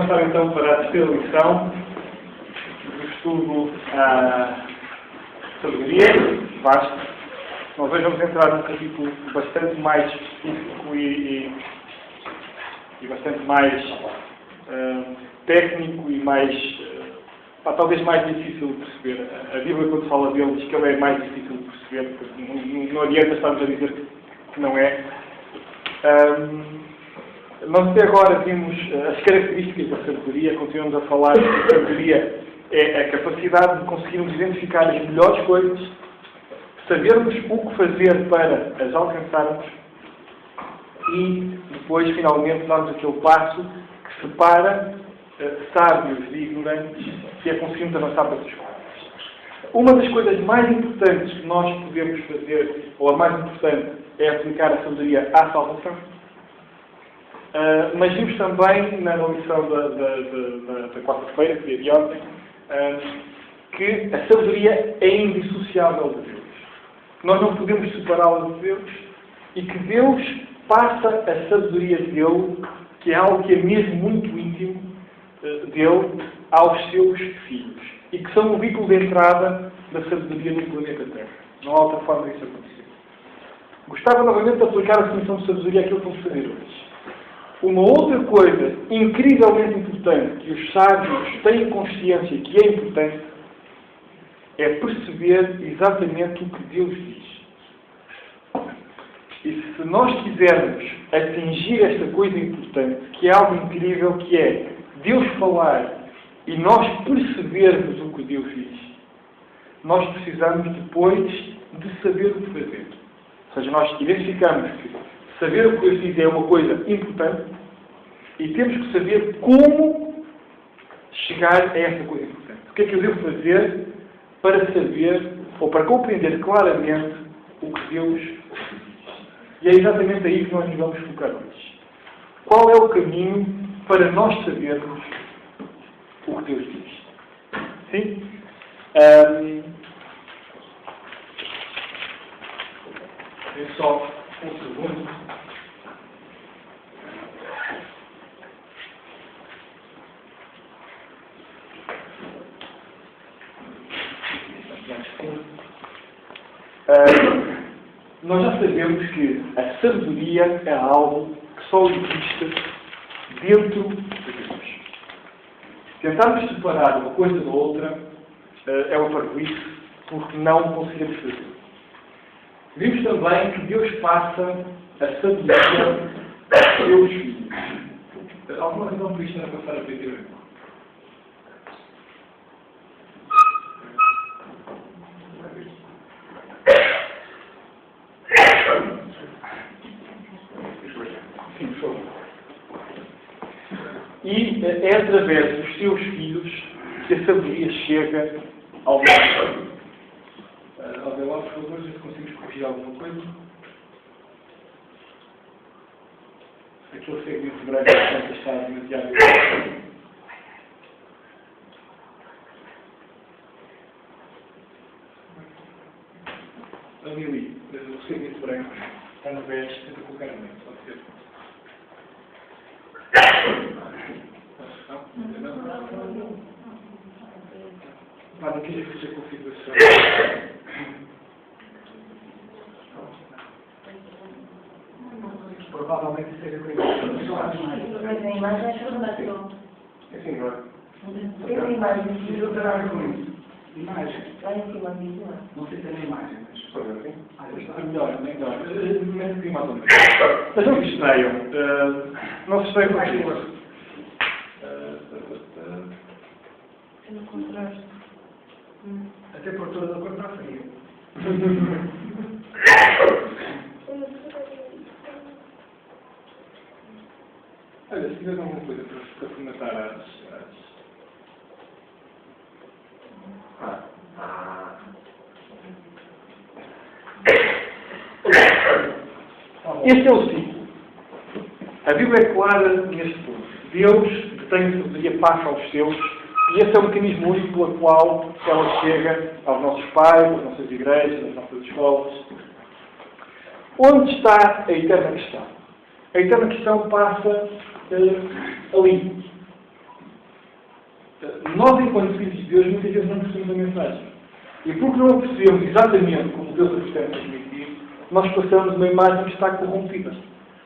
avançar então para a terceira lição do estudo à sabedoria, vasto. Nós hoje vamos entrar num capítulo bastante mais específico e bastante mais técnico e mais, talvez mais difícil de perceber. A Bíblia, quando fala dele, diz que ele é mais difícil de perceber, porque não adianta estarmos a dizer que não é. Nós até agora vimos as características da sabedoria, continuamos a falar que a sabedoria é a capacidade de conseguirmos identificar as melhores coisas, sabermos o que fazer para as alcançarmos e depois, finalmente, darmos aquele passo que separa sábios de ignorantes, que é conseguirmos avançar para outras coisas. Uma das coisas mais importantes que nós podemos fazer, ou a mais importante, é aplicar a sabedoria à salvação. Mas vimos também, na lição da quarta-feira, que é de ontem, que a sabedoria é indissociável de Deus. Nós não podemos separá-la de Deus e que Deus passa a sabedoria dele, que é algo que é mesmo muito íntimo dele, aos seus filhos. E que são o veículo de entrada da sabedoria no planeta Terra. Não há outra forma disso acontecer. Gostava novamente de aplicar a definição de sabedoria àquilo que vamos fazer hoje. Uma outra coisa incrivelmente importante que os sábios têm consciência que é importante é perceber exatamente o que Deus diz. E se nós quisermos atingir esta coisa importante, que é algo incrível, que é Deus falar e nós percebermos o que Deus diz, nós precisamos depois de saber o que fazer. Ou seja, nós identificamos que saber o que Deus diz é uma coisa importante e temos que saber como chegar a essa coisa importante. O que é que eu devo fazer para saber ou para compreender claramente o que Deus diz? E é exatamente aí que nós nos vamos focar hoje. Qual é o caminho para nós sabermos o que Deus diz? Sim? É só um segundo. Nós já sabemos que a sabedoria é algo que só existe dentro de Deus. Tentarmos separar uma coisa da outra é uma parvoíce, porque não conseguimos fazer. Vimos também que Deus passa a sabedoria aos seus filhos. Alguma razão por isto era passar a PT? Sim, por favor. E é através dos seus filhos que a sabedoria chega ao mundo. Alvela, por favor, se conseguimos corrigir alguma coisa. Aquele segmento branco que está demasiado. Ali, o segmento branco está no vés, tenta colocar no meio, pode ser. Não queria fazer configuração. Provavelmente seja coisa. Mas a imagem é formação. É assim, não é? Tem a imagem. Eu trabalho com isso. Imagem. Vai em cima disso, não é? Não sei se é na imagem, mas... Pode ver assim? Está melhor. Menos que mais ou menos. Mas não se estreiam. Não se estreiam mais que É no contraste. A temperatura da cor está fria. Olha, se tiver alguma coisa para formatar Este é o ciclo. A Bíblia é clara neste ponto. Deus, que tem sabedoria, passa aos seus, e esse é o mecanismo único pelo qual ela chega aos nossos pais, às nossas igrejas, às nossas escolas. Onde está a eterna questão? A eterna questão passa ali. nós, enquanto filhos de Deus, muitas vezes não percebemos a mensagem. E porque não percebemos exatamente como Deus a pretende transmitir, nós passamos uma imagem que está corrompida.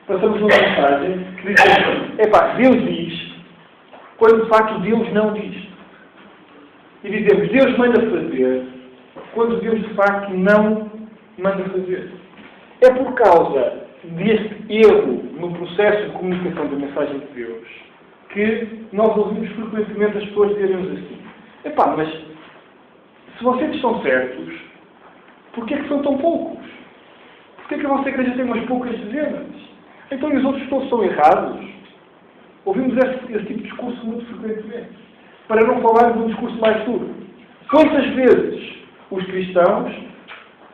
Passamos uma mensagem que diz assim, Deus diz, quando de facto Deus não diz. E dizemos, Deus manda fazer, quando Deus de facto não manda fazer. É por causa deste erro no processo de comunicação da mensagem de Deus que nós ouvimos frequentemente as pessoas dizerem-nos assim, mas se vocês estão certos, porquê é que são tão poucos? Porquê é que a vossa igreja tem umas poucas dezenas? Então e os outros todos estão errados? Ouvimos esse tipo de discurso muito frequentemente. Para não falarmos de um discurso mais duro. Quantas vezes os cristãos,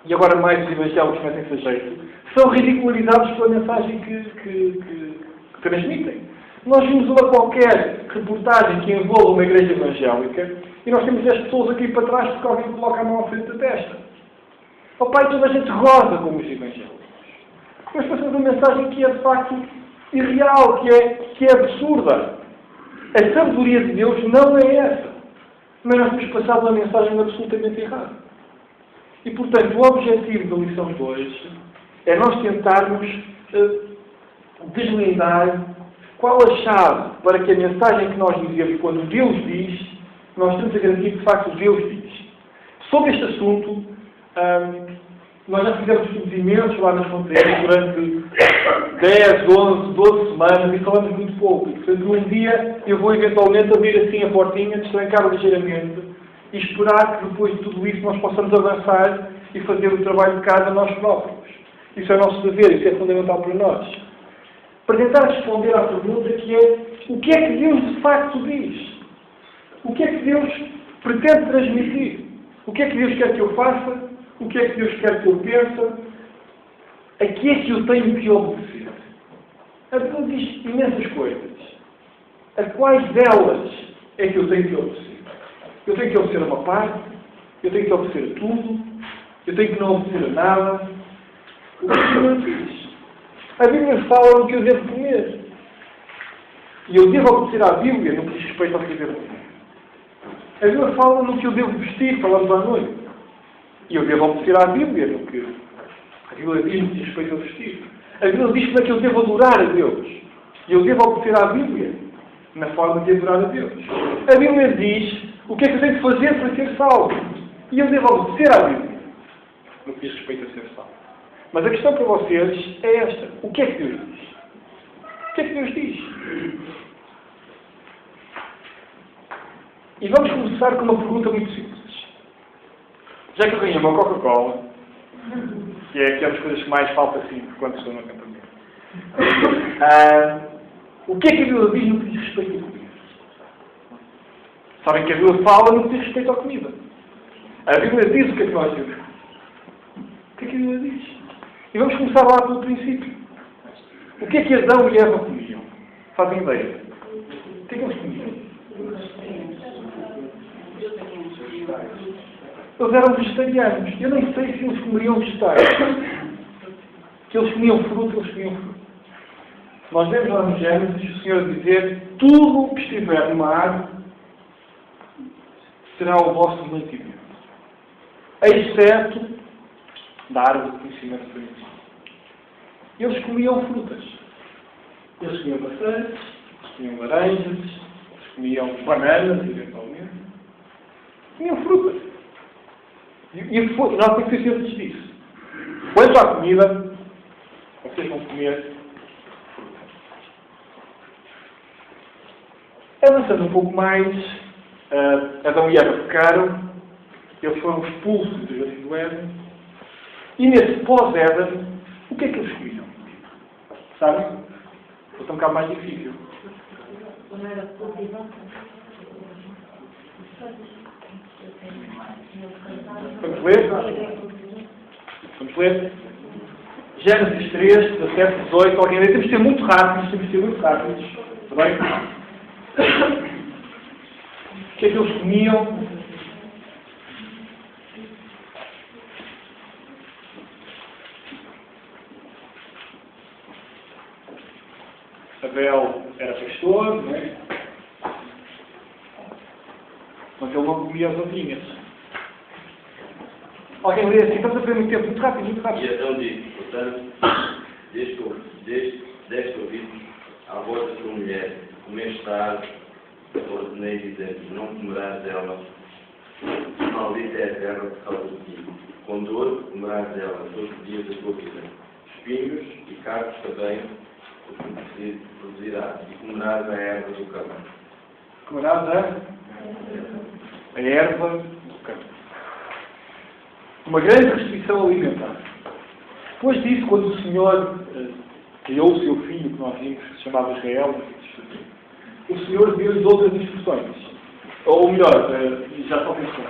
e agora mais os evangélicos metem-se a jeito, são ridicularizados pela mensagem que transmitem? Nós vimos uma qualquer reportagem que envolve uma igreja evangélica e nós temos 10 pessoas aqui para trás porque alguém coloca a mão à frente da testa. Pai, toda a gente goza como os evangélicos. Nós passamos uma mensagem que é de facto irreal, que é absurda. A sabedoria de Deus não é essa. Mas nós temos passado uma mensagem absolutamente errada. E, portanto, o objetivo da lição de hoje é nós tentarmos deslindar qual a chave para que a mensagem que nós dizemos quando Deus diz, nós temos a garantir que de facto Deus diz. Sobre este assunto, nós já fizemos estudos imensos lá nas fronteiras durante 10, 11, 12 semanas e falamos muito pouco. Portanto, um dia eu vou eventualmente abrir assim a portinha, destrancar ligeiramente e esperar que depois de tudo isso nós possamos avançar e fazer o trabalho de casa nós próprios. Isso é o nosso dever, isso é fundamental para nós. Para tentar responder à pergunta que é o que é que Deus de facto diz? O que é que Deus pretende transmitir? O que é que Deus quer que eu faça? O que é que Deus quer que eu pense? A que é que eu tenho que obedecer? A Bíblia diz imensas coisas. A quais delas é que eu tenho que obedecer? Eu tenho que obedecer a uma parte? Eu tenho que obedecer a tudo? Eu tenho que não obedecer a nada? O que a Bíblia diz? A Bíblia fala no que eu devo comer. E eu devo obedecer à Bíblia no que diz respeito ao que eu devo comer. A Bíblia fala no que eu devo vestir, falamos à noite. E eu devo obedecer à Bíblia no que a Bíblia diz no que diz respeito ao vestir. A Bíblia diz como é que eu devo adorar a Deus. E eu devo obedecer à Bíblia na forma de adorar a Deus. A Bíblia diz o que é que eu tenho que fazer para ser salvo. E eu devo obedecer à Bíblia no que diz respeito a ser salvo. Mas a questão para vocês é esta. O que é que Deus diz? O que é que Deus diz? E vamos começar com uma pergunta muito simples. Já que eu ganhei uma Coca-Cola, que é das coisas que mais falta assim quando estou no acampamento, o que é que a Bíblia diz no que diz respeito à comida? Sabem que a Bíblia fala no que diz respeito à comida. A Bíblia diz o que é que nós dizemos. O que é que a Bíblia diz? E vamos começar lá pelo princípio. O que é que Adão e Eva comiam? Fazem ideia? O que é que eles comiam? Eles eram vegetarianos. Eu nem sei se eles comeriam vegetais. Que eles comiam fruta, eles comiam fruta. Nós vemos lá no Gênesis o Senhor dizer: tudo o que estiver no mar será o vosso mantimento. Exceto da árvore do conhecimento do bem. Eles comiam frutas. Eles comiam maçãs, eles comiam laranjas, eles comiam bananas, eventualmente. Comiam frutas. E nós temos que ser cientes disso. Quanto à comida, vocês vão comer fruta. Avançando um pouco mais, Adão e Eva pecaram, eles foram expulsos do jardim do Éden, e nesse pós-Éden, o que é que eles comiam? Sabem? Foi um bocado mais difícil. Vamos ler? Vamos ler? Gênesis 3, 17, 18. Alguém lê? Temos de ser muito rápidos. Está bem? O que é que eles comiam? Abel era pastor, não é? Mas ele não comia as ovinhas. Alguém lê assim, estamos a perder muito tempo, muito rápido, muito rápido. E então diz, portanto, deste ouvido à voz da tua mulher, comeste tarde, ordenei dizendo, não comerás dela, maldita é a terra por causa de ti. Com dor comerás dela todos os dias da tua vida. Espinhos e cardos também produzirás, e comerás a erva do campo. Comerás a erva do campo. Uma grande restrição alimentar. Depois disso, quando o Senhor criou o seu filho, que nós vimos, que se chamava Israel, o Senhor deu-lhes outras instruções. Ou melhor, já só pensou.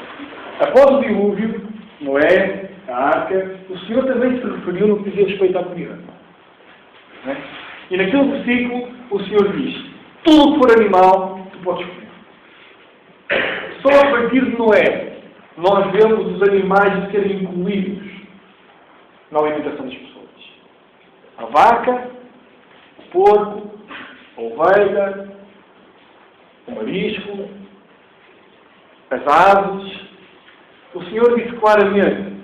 Após o dilúvio, Noé, a arca, o Senhor também se referiu no que dizia respeito à comida. Não é? E naquele versículo, o Senhor diz, tudo que for animal, tu podes comer. Só a partir de Noé, nós vemos os animais serem incluídos na alimentação das pessoas. A vaca, o porco, a ovelha, o marisco, as aves. O Senhor disse claramente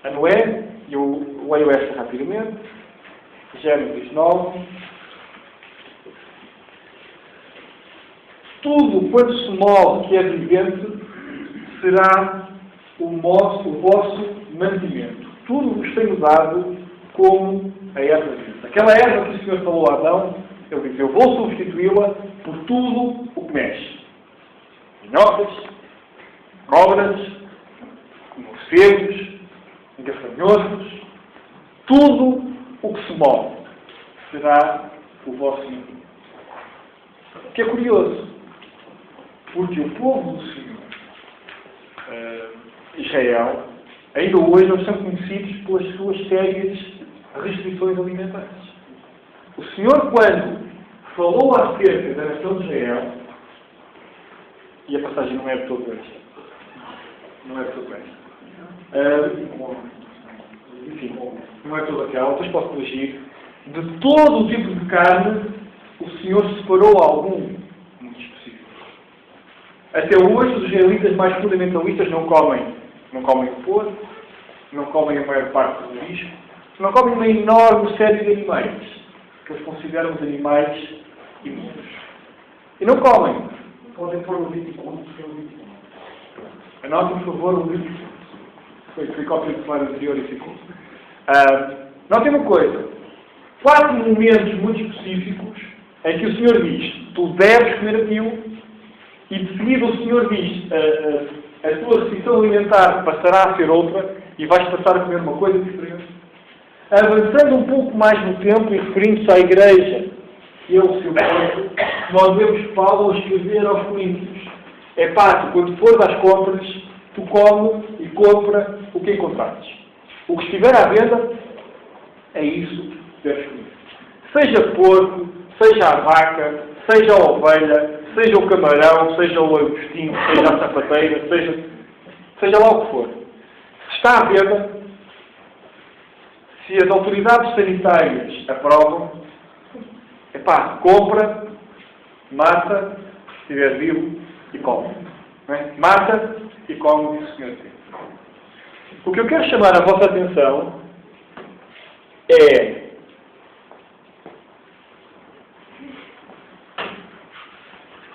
a Noé, e eu leio esta rapidamente, Gênesis 9, tudo quanto se move que é vivente será o vosso mantimento. Tudo vos tenho dado como a erva verde. Aquela erva que o Senhor falou a Adão, ele disse, eu vou substituí-la por tudo o que mexe. Minhocas, cobras, morcegos, gafanhotos, tudo o que se move será o vosso mantimento. O que é curioso, porque o povo do Senhor, Israel, ainda hoje não são conhecidos pelas suas sérias restrições alimentares. O Senhor, quando falou acerca da nação de Israel, e a passagem não é de todo esta, não é de todo esta, enfim, não é toda aquela, depois posso corrigir, de todo o tipo de carne, o Senhor separou algum muito específico. Até hoje, os israelitas mais fundamentalistas não comem o porco, não comem a maior parte do risco, não comem uma enorme série de animais, que eles consideram os animais imundos. E não comem. Podem pôr o Levítico 1, porque é o Levítico 1. Anotem, por favor, o Levítico. Foi cópia do slide anterior e ficou. Notem uma coisa. 4 momentos muito específicos em que o Senhor diz, tu deves comer aquilo, e de seguida o Senhor diz, a tua restrição alimentar passará a ser outra e vais passar a comer uma coisa diferente. Avançando um pouco mais no tempo e referindo-se à Igreja e ao seu corpo, nós vemos Paulo escrever aos Coríntios. É pá, quando fores às compras, tu come e compra o que encontrares. O que estiver à venda, é isso que deves comer. Seja porco, seja a vaca, seja a ovelha, seja o camarão, seja o agostinho, seja a sapateira, seja lá o que for. Se está à venda, se as autoridades sanitárias aprovam, epá, compra, mata, se estiver vivo, e come. Não é? Mata e come, diz o Senhor. O que eu quero chamar a vossa atenção é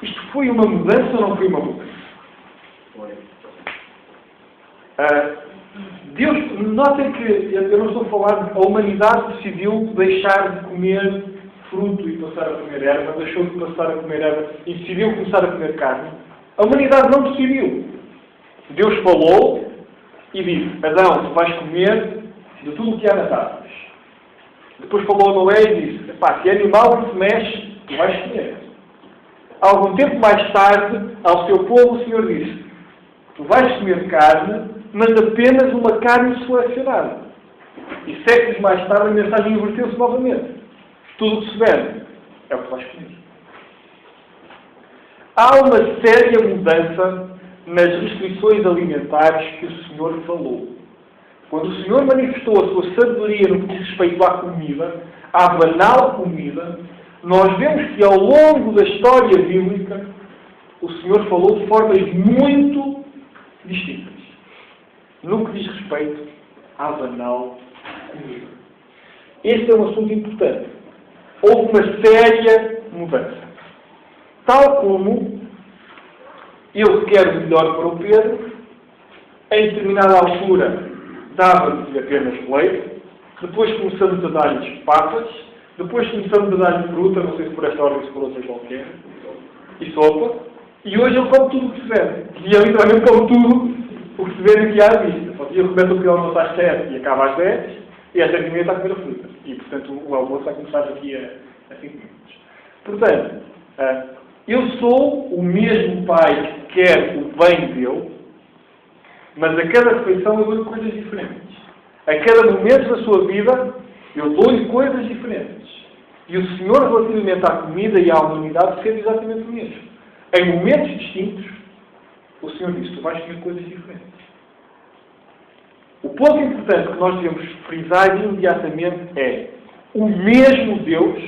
isto foi uma mudança ou não foi uma mudança? Foi. Deus, notem que eu não estou a falar, a humanidade decidiu deixar de comer fruto e passar a comer erva, deixou de passar a comer erva e decidiu começar a comer carne. A humanidade não decidiu. Deus falou e disse, Adão, tu vais comer de tudo o que há nas árvores. Depois falou a Noé e disse, epá, se é animal que se mexe, tu vais comer. Algum tempo mais tarde, ao seu povo, o Senhor disse, tu vais comer carne, mas apenas uma carne selecionada. E séculos mais tarde a mensagem inverteu-se novamente. Tudo o que se vende é o que vais comer. Há uma séria mudança nas restrições alimentares que o Senhor falou. Quando o Senhor manifestou a sua sabedoria no que diz respeito à comida, à banal comida, nós vemos que ao longo da história bíblica, o Senhor falou de formas muito distintas. No que diz respeito à banal comida. Este é um assunto importante. Houve uma séria mudança. Tal como eu quero melhor para o Pedro, em determinada altura dava-lhe apenas leite, depois começamos a dar-lhes passas, depois começamos a dar-lhe fruta, não sei se por esta ordem se por outra qualquer, e sopa, e hoje ele come tudo o que se vê. E ele literalmente come tudo o que se vê aqui à vista. Só que ele começa o pequeno almoço às 7 e acaba às 10, e às 10h30 está a comer a fruta. E, portanto, o almoço vai começar daqui a 5 minutos. Portanto, eu sou o mesmo pai que quer o bem dele, mas a cada refeição eu dou-lhe coisas diferentes. A cada momento da sua vida, eu dou-lhe coisas diferentes. E o Senhor, relativamente à comida e à humanidade, fez exatamente o mesmo. Em momentos distintos, o Senhor disse, tu vais comer coisas diferentes. O ponto importante que nós devemos frisar imediatamente é o mesmo Deus,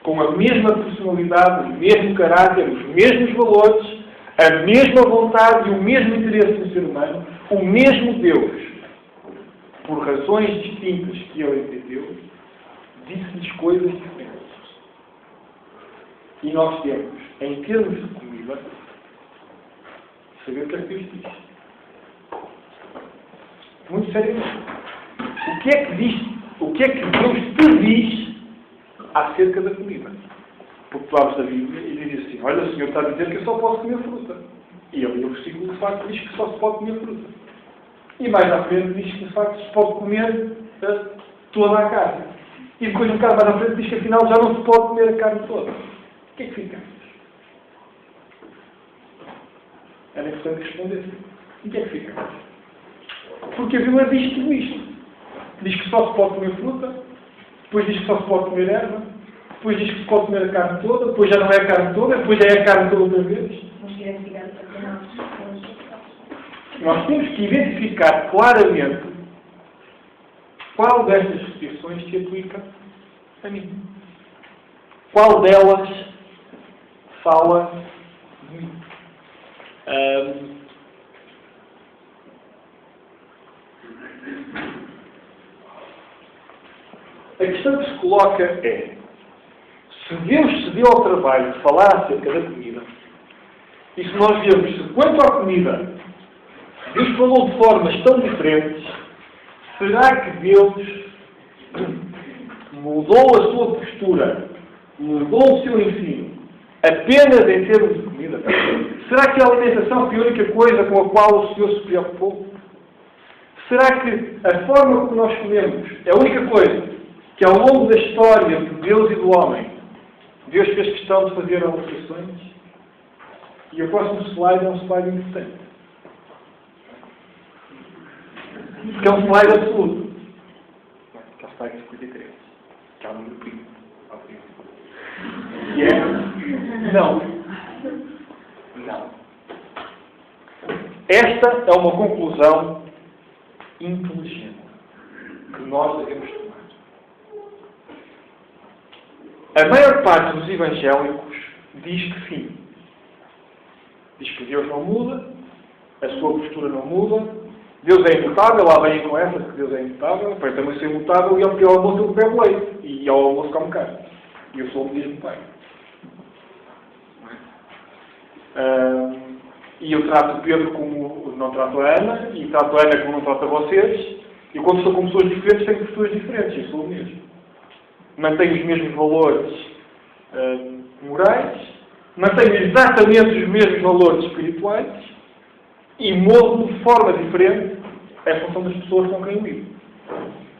com a mesma personalidade, o mesmo caráter, os mesmos valores, a mesma vontade e o mesmo interesse no ser humano, o mesmo Deus, por razões distintas que ele entendeu, disse-lhes coisas diferentes. E nós temos, em termos de comida, saber o que é que Deus diz. Muito seriamente. O que é que diz? O que é que Deus te diz acerca da comida? Porque tu abres a Bíblia e dizes assim, olha, o Senhor está a dizer que eu só posso comer fruta. E ali o versículo de facto diz que só se pode comer fruta. E mais à frente diz que de facto se pode comer toda a carne. E depois um bocado mais à frente diz que afinal já não se pode comer a carne toda. O que é que fica? Era importante responder. E o que é que fica? Porque a Bíblia diz tudo isto. Diz que só se pode comer fruta, depois diz que só se pode comer erva, depois diz que se pode comer a carne toda, depois já não é a carne toda, depois já é a carne toda outra vez. Nós temos que identificar claramente qual destas restrições se aplica a mim. Qual delas fala de mim. A questão que se coloca é, se Deus se deu ao trabalho de falar acerca da comida, e se nós vemos, se quanto à comida, Deus falou de formas tão diferentes, será que Deus mudou a sua postura, mudou o seu ensino, apenas em termos de comida? Será que a alimentação foi a única coisa com a qual o Senhor se preocupou? Será que a forma como nós comemos é a única coisa que ao longo da história de Deus e do homem, Deus fez questão de fazer alterações? E o próximo slide é um slide importante. Porque é um slide absoluto. Que é o slide 53. Que é o número primo. E é? Não. Não. Esta é uma conclusão inteligente que nós devemos tomar. A maior parte dos evangélicos diz que sim. Diz que Deus não muda, a sua postura não muda, Deus é imutável, lá vem com essa, que Deus é imutável, para também ser imutável, e ao almoço eu bebo leite, e ao almoço como carne. E eu sou o mesmo pai. E eu trato o Pedro como não trato a Ana, e trato a Ana como não trato a vocês, e quando estou com pessoas diferentes, tenho posturas diferentes, eu sou o mesmo. Mantenho os mesmos valores morais, mantenho exatamente os mesmos valores espirituais e moldo de forma diferente em função das pessoas com quem eu vivo.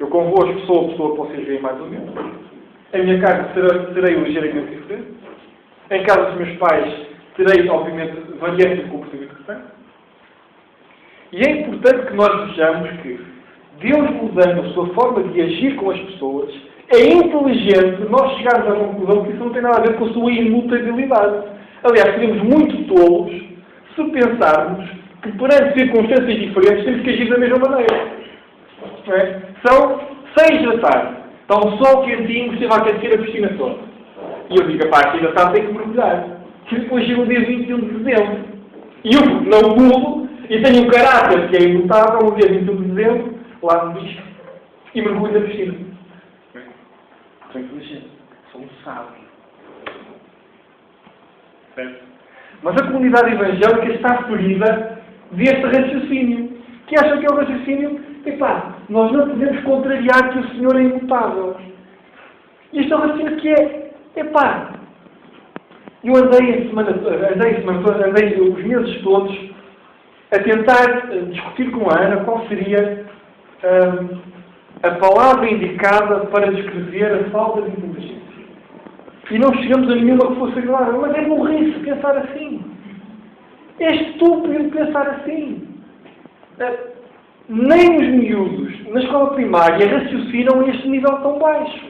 Eu convosco sou a pessoa que vocês veem mais ou menos. Em minha casa terei ligeiramente diferente. Em casa dos meus pais terei, obviamente, variante de comportamento que tenho. E é importante que nós vejamos que Deus mudando a sua forma de agir com as pessoas, é inteligente nós chegarmos à conclusão que isso não tem nada a ver com a sua imutabilidade. Aliás, seríamos muito tolos se pensarmos que perante circunstâncias diferentes temos que agir da mesma maneira. Não é? São 6 da tarde. Está um sol quentinho, esteve a aquecer a piscina toda. E eu digo, pá, aqui da tarde tem que mergulhar. que depois chega o dia 21 de dezembro. E eu, não mudo, e tenho um caráter que é imutável, no dia 21 de dezembro, lá no bicho, e mergulho na piscina. Sou inteligente, sou um sábio. Certo? Mas a comunidade evangélica está ferida deste raciocínio. Que acha que é o raciocínio? Epá, nós não podemos contrariar que o Senhor é imutável. Isto é o raciocínio que é, epá, eu andei os meses todos a tentar discutir com a Ana qual seria a palavra indicada para descrever a falta de inteligência. E não chegamos a nenhuma que fosse agradável. Mas é burrice pensar assim. É estúpido pensar assim. Nem os miúdos na escola primária raciocinam a este nível tão baixo.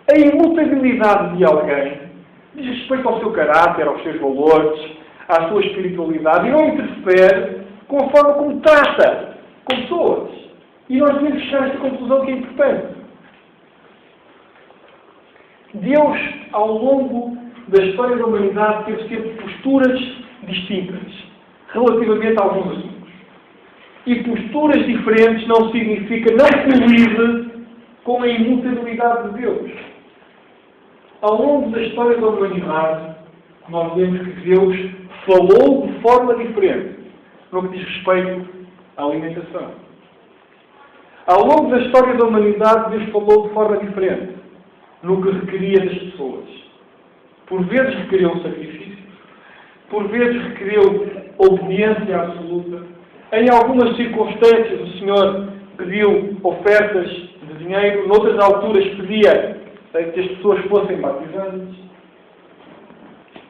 A imutabilidade de alguém diz respeito ao seu caráter, aos seus valores, à sua espiritualidade e não interfere com a forma como trata com pessoas. E nós devemos chegar a esta conclusão que é importante. Deus, ao longo da história da humanidade, teve sempre posturas distintas relativamente a alguns assuntos. E posturas diferentes não significa, não colide com a imutabilidade de Deus. Ao longo da história da humanidade, nós vemos que Deus falou de forma diferente no que diz respeito à alimentação. Ao longo da história da humanidade, Deus falou de forma diferente no que requeria das pessoas. Por vezes requeriu um sacrifício, por vezes requeriu obediência absoluta. Em algumas circunstâncias, o Senhor pediu ofertas de dinheiro, noutras alturas pedia que as pessoas fossem batizadas.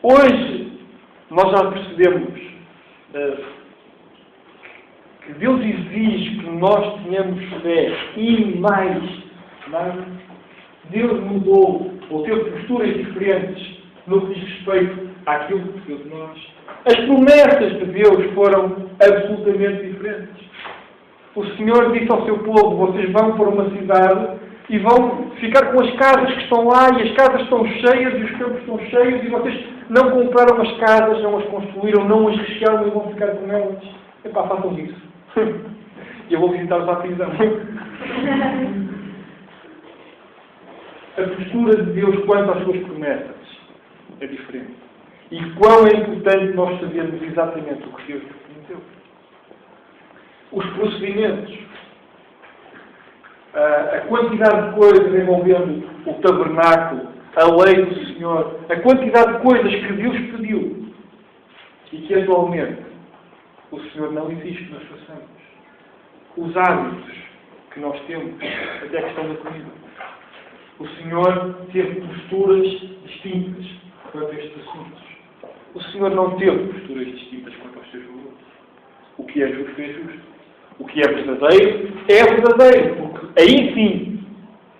Hoje, nós já percebemos que Deus exige que nós tenhamos fé e mais nada. Deus mudou ou teve posturas diferentes no que diz respeito àquilo que precisa de nós. As promessas de Deus foram absolutamente diferentes. O Senhor disse ao seu povo: vocês vão para uma cidade e vão ficar com as casas que estão lá, e as casas estão cheias e os campos estão cheios, e vocês não compraram as casas, não as construíram, não as rechearam e vão ficar com elas. Epá, façam isso. E eu vou visitar-vos à prisão. A postura de Deus quanto às suas promessas é diferente. E quão é importante nós sabermos exatamente o que Deus nos prometeu. Os procedimentos, a quantidade de coisas envolvendo o tabernáculo, a lei do Senhor, a quantidade de coisas que Deus pediu e que atualmente o Senhor não exige que nós façamos. Os hábitos que nós temos, até a questão da comida. O Senhor teve posturas distintas quanto a estes assuntos. O Senhor não teve posturas distintas quanto aos seus valores. O que é justo é justo. O que é verdadeiro, porque aí sim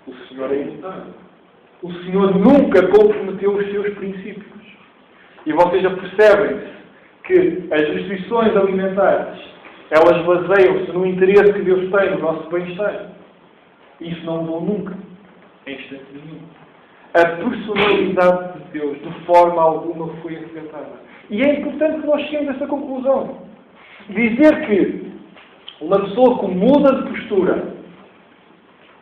o Senhor é imutável. O Senhor nunca comprometeu os seus princípios. E vocês já percebem que as restrições alimentares, elas baseiam-se no interesse que Deus tem no nosso bem-estar. Isso não mudou nunca, em instante nenhum. A personalidade de Deus, de forma alguma, foi afetada. E é importante que nós cheguemos a essa conclusão. Dizer que uma pessoa que muda de postura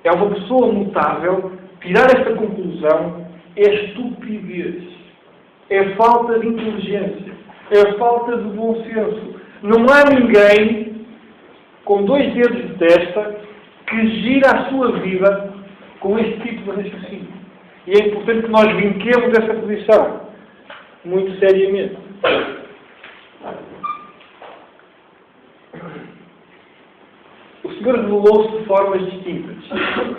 é uma pessoa mutável, tirar esta conclusão é estupidez. É falta de inteligência. É falta de bom senso. Não há ninguém com 2 dedos de testa que gira a sua vida com este tipo de raciocínio. E é importante que nós vinquemos essa posição muito seriamente. O Senhor revelou-se de formas distintas.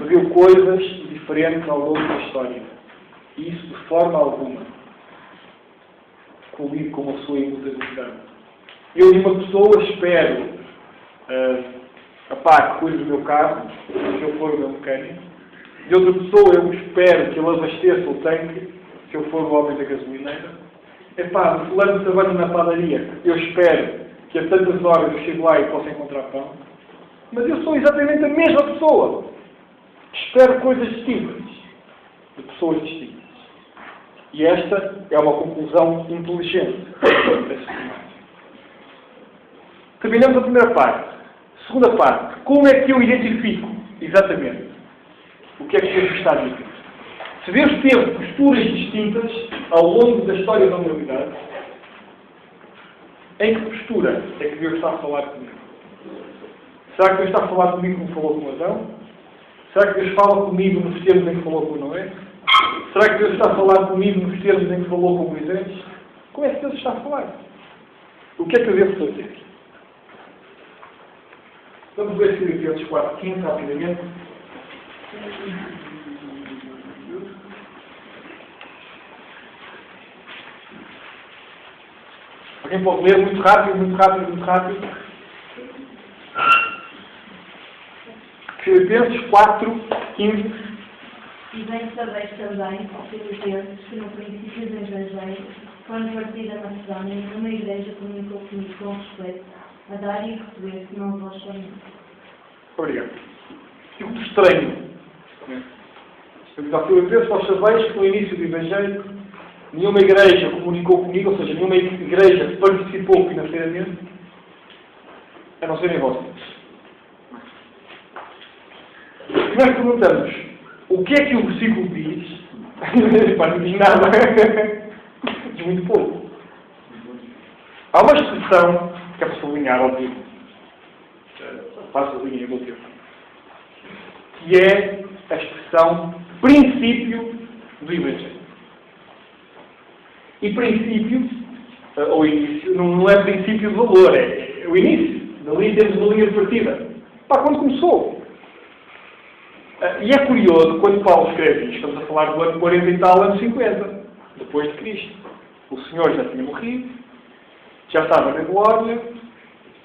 Viu coisas diferentes ao longo da história. E isso, de forma alguma, colide com a sua imutabilidade. Eu de uma pessoa espero que cuide do meu carro, se eu for o meu mecânico. De outra pessoa eu espero que ele abasteça o tanque, se eu for o homem da gasolineira. O fulano trabalha na padaria, eu espero que a tantas horas eu chego lá e possa encontrar pão. Mas eu sou exatamente a mesma pessoa. Espero coisas distintas, de pessoas distintas. E esta é uma conclusão inteligente. Terminamos a primeira parte. Segunda parte. Como é que eu identifico exatamente o que é que Deus está a dizer? Se Deus teve posturas distintas ao longo da história da humanidade, em que postura é que Deus está a falar comigo? Será que Deus está a falar comigo como falou com Adão? Será que Deus fala comigo nos termos em que falou com Noé? Será que Deus está a falar comigo nos termos em que falou com Moisés? Como é que Deus está a falar? O que é que eu devo fazer? Vamos ver Filipenses 4:15 rapidamente. Alguém pode ler muito rápido, muito rápido, muito rápido? Filipenses 4:15. E bem sabeis também, ó filipenses, que no princípio do Evangelho, quando parti da Macedónia, uma igreja comunicou comigo com respeito a dar e receber, que não vos chamei. Obrigado. Fico estranho. Eu digo ao Filipenses, vós sabeis que no início do Evangelho, nenhuma igreja comunicou comigo, ou seja, nenhuma igreja participou financeiramente, a não serem vocês. E nós perguntamos, o que é que o versículo diz? Pá, não diz nada. Diz muito pouco. Há uma expressão que é para sublinhar, óbvio. Faço a linha do tempo. Que é a expressão princípio do Evangelho. E princípio, ou início, não é princípio de valor, é o início. Dali temos uma linha de partida. Pá, quando começou. E é curioso, quando Paulo escreve isto, estamos a falar do ano 40 e tal, ano 50, depois de Cristo. O Senhor já tinha morrido, já estava na glória,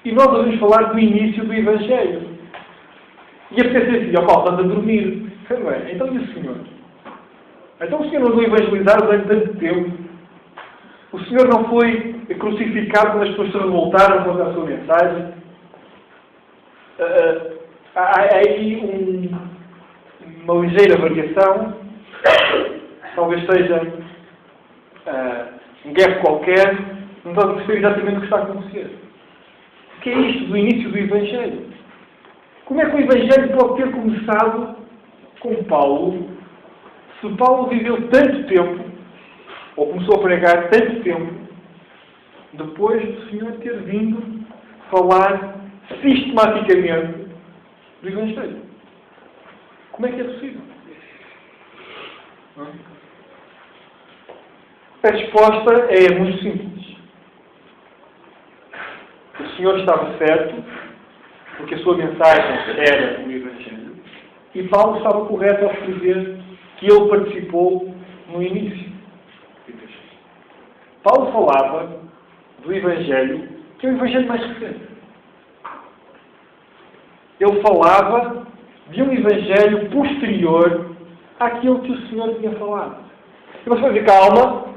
e nós vamos falar do início do Evangelho. E a pensar assim, ó Paulo, estás a dormir. Bem, então e o Senhor? Então o Senhor não andou a evangelizar durante tanto tempo. O Senhor não foi crucificado quando as pessoas voltaram contra a sua mensagem. Há aí uma ligeira variação. Talvez seja um gap qualquer. Não estás a perceber exatamente o que está a acontecer. O que é isto do início do Evangelho? Como é que o Evangelho pode ter começado com Paulo, se Paulo viveu tanto tempo, ou começou a pregar tanto tempo, depois do Senhor ter vindo falar sistematicamente do Evangelho? Como é que é possível? A resposta é muito simples. O Senhor estava certo, porque a sua mensagem era o Evangelho. E Paulo estava correto ao escrever que ele participou no início. Paulo falava do Evangelho, que é o Evangelho mais recente. Ele falava de um Evangelho posterior àquilo que o Senhor tinha falado. E você vai dizer, calma,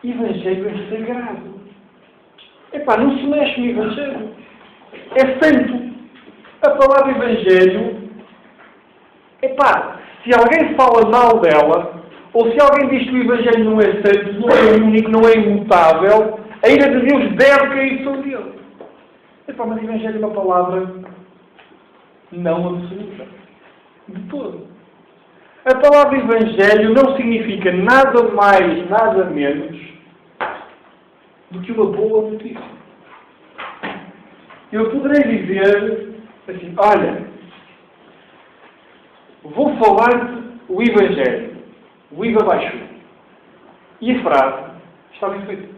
Evangelho é sagrado. Epá, não se mexe no Evangelho. É santo. A palavra Evangelho, epá, se alguém fala mal dela, ou se alguém diz que o Evangelho não é santo, não é único, não é imutável, a ira de Deus deve cair sobre ele. Epá, mas Evangelho é uma palavra não absoluta. De todo. A palavra Evangelho não significa nada mais, nada menos do que uma boa notícia. Eu poderei dizer assim, olha, vou falar o Evangelho. O IVA baixou. E a frase está bem feita.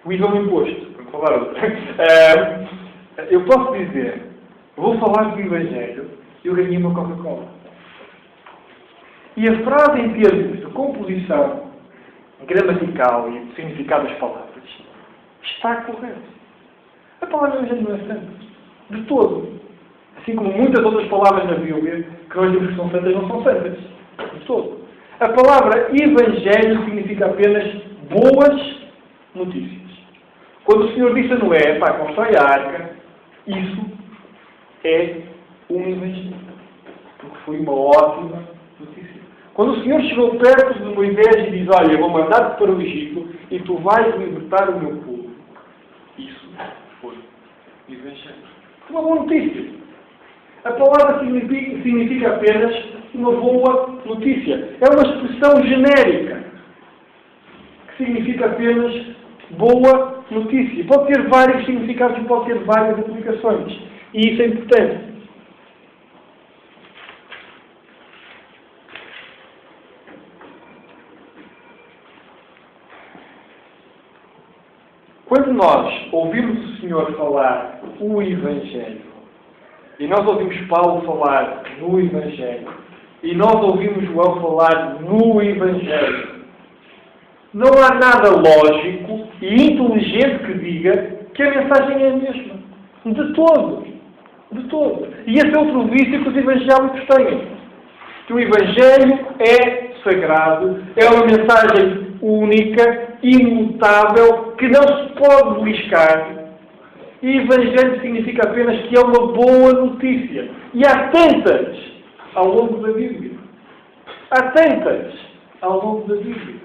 O IVA é um imposto. Para falar outra. Eu posso dizer, vou falar do Evangelho e eu ganhei uma Coca-Cola. E a frase em termos de composição gramatical e de significado das palavras está correta. A palavra Evangelho não é santa. De todo. Assim como muitas outras palavras na Bíblia que nós dizemos que são santas, não são santas. De todo. A palavra Evangelho significa apenas boas notícias. Quando o Senhor disse a Noé, pá, constrói a arca, isso é um Evangelho. Porque foi uma ótima notícia. Quando o Senhor chegou perto de Moisés e diz, olha, eu vou mandar-te para o Egito e tu vais libertar o meu povo. Isso foi o Evangelho. Uma boa notícia. A palavra significa apenas uma boa notícia. É uma expressão genérica que significa apenas boa notícia. Pode ter vários significados e pode ter várias aplicações. E isso é importante. Quando nós ouvimos o Senhor falar o Evangelho, e nós ouvimos Paulo falar no Evangelho, e nós ouvimos João falar no Evangelho, não há nada lógico e inteligente que diga que a mensagem é a mesma. De todo. De todo. E esse é outro vício que os evangélicos têm. Que o Evangelho é sagrado, é uma mensagem única, imutável, que não se pode beliscar. E Evangelho significa apenas que é uma boa notícia. E há tantas ao longo da Bíblia. Há tantas ao longo da Bíblia.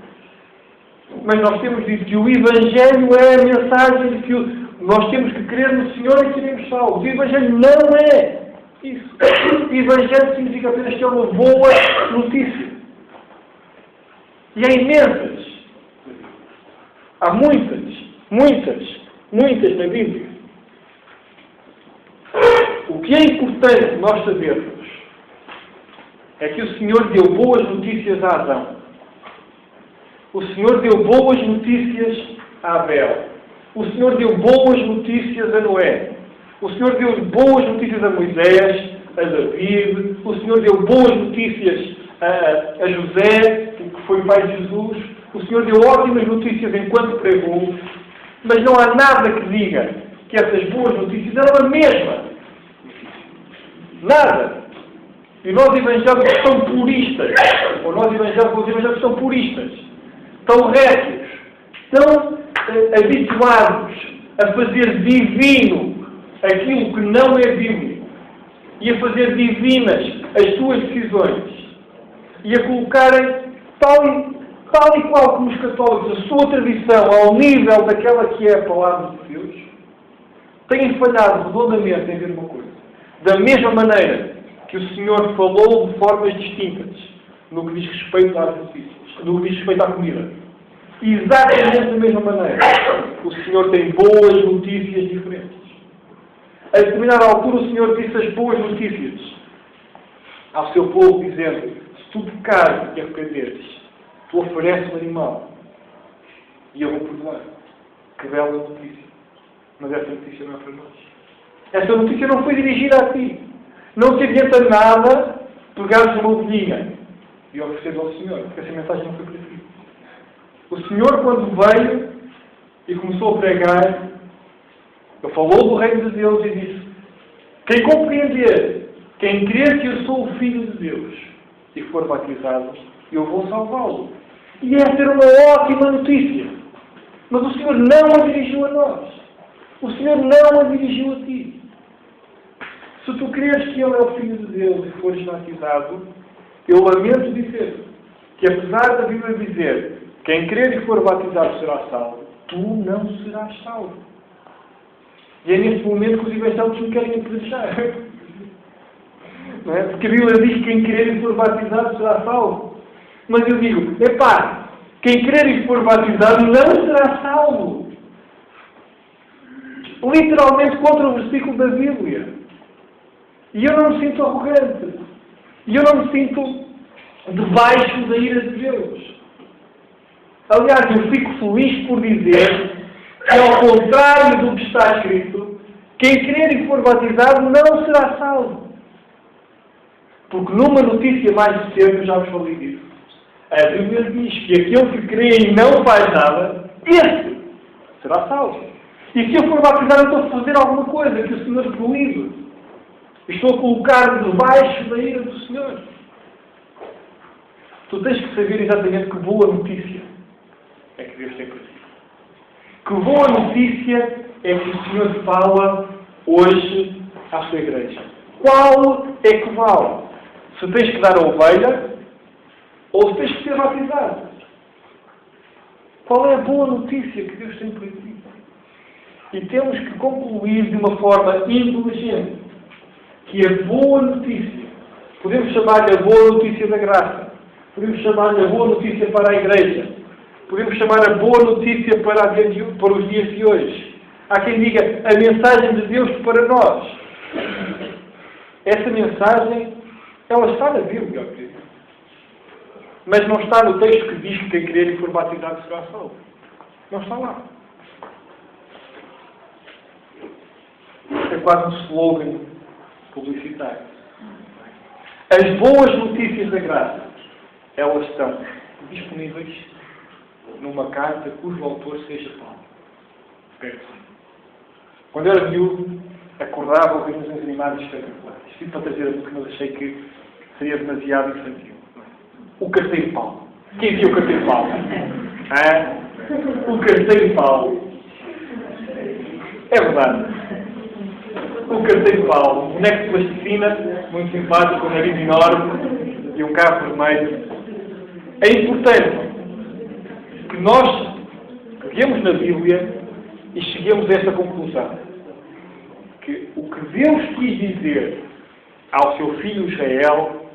Mas nós temos dito que o Evangelho é a mensagem de que nós temos que crer no Senhor e seremos salvos. O Evangelho não é isso. O Evangelho significa apenas que é uma boa notícia. E há imensas. Há muitas na Bíblia. O que é importante nós sabermos é que o Senhor deu boas notícias a Adão. O Senhor deu boas notícias a Abel. O Senhor deu boas notícias a Noé. O Senhor deu boas notícias a Moisés, a David. O Senhor deu boas notícias a José, que foi pai de Jesus. O Senhor deu ótimas notícias enquanto pregou. Mas não há nada que diga que essas boas notícias eram a mesma. Nada. E nós evangélicos são puristas. Ou nós evangélicos são puristas. Estão rétios. Estão habituados a fazer divino aquilo que não é bíblico. E a fazer divinas as suas decisões. E a colocarem tal e qual como os católicos a sua tradição ao nível daquela que é a palavra de Deus, têm falhado redondamente em ver uma coisa. Da mesma maneira que o Senhor falou de formas distintas no que diz respeito às notícias, no que diz respeito à comida. Exatamente da mesma maneira. O Senhor tem boas notícias diferentes. A determinada altura o Senhor disse as boas notícias ao seu povo, dizendo: se tu pecares e arrependeres, tu ofereces um animal e eu vou perdoar. Que bela notícia. Mas essa notícia não é para nós. Essa notícia não foi dirigida a ti. Não te adianta nada pegares uma ovelhinha e ofereceres ao Senhor, porque essa mensagem não foi para ti. O Senhor, quando veio e começou a pregar, ele falou do reino de Deus e disse: quem compreender, quem crer que eu sou o Filho de Deus e for batizado, eu vou salvá-lo. E essa era uma ótima notícia. Mas o Senhor não a dirigiu a nós. O Senhor não a dirigiu a ti. Se tu creres que Ele é o Filho de Deus e fores batizado, eu lamento dizer que, apesar da Bíblia dizer quem crer e for batizado será salvo, tu não serás salvo. E é nesse momento que os evangélicos me querem apedrejar. Não é? Porque a Bíblia diz que quem crer e for batizado será salvo. Mas eu digo, epá, quem crer e for batizado não será salvo. Literalmente contra o versículo da Bíblia. E eu não me sinto arrogante. E eu não me sinto debaixo da ira de Deus. Aliás, eu fico feliz por dizer que, ao contrário do que está escrito, quem crer e for batizado não será salvo. Porque numa notícia mais recente, eu já vos falei disso, a Bíblia diz que aquele que crê e não faz nada, esse será salvo. E se eu for batizado, eu estou a fazer alguma coisa que o Senhor proíbe. Estou a colocar-me debaixo da ira do Senhor. Tu tens que saber exatamente que boa notícia é que Deus tem para ti. Que boa notícia é que o Senhor fala hoje à sua igreja. Qual é que vale? Se tens que dar a ovelha, ou se tens que ser batizado. Qual é a boa notícia que Deus tem para ti? E temos que concluir de uma forma inteligente que a boa notícia, podemos chamar-lhe a boa notícia da graça, podemos chamar-lhe a boa notícia para a Igreja, podemos chamar a boa notícia para os dias de hoje. Há quem diga a mensagem de Deus para nós. Essa mensagem, ela está na Bíblia, querido. Mas não está no texto que diz que quem crer e for batizado será salvo. Não está lá. É quase um slogan publicitário. As boas notícias da graça, elas estão disponíveis numa carta cujo autor seja Paulo. Quando eu era miúdo, acordava a ouvir uns animados espetaculares. Tive para trazer a música, mas achei que seria demasiado infantil. O Carteiro Paulo. Quem viu o Carteiro Paulo? O Carteiro Paulo. É verdade. O Carteiro Paulo. Um boneco de plasticina, muito simpático, com um nariz enorme e um carro vermelho. É importante que nós peguemos na Bíblia e cheguemos a esta conclusão. Que o que Deus quis dizer ao seu filho Israel,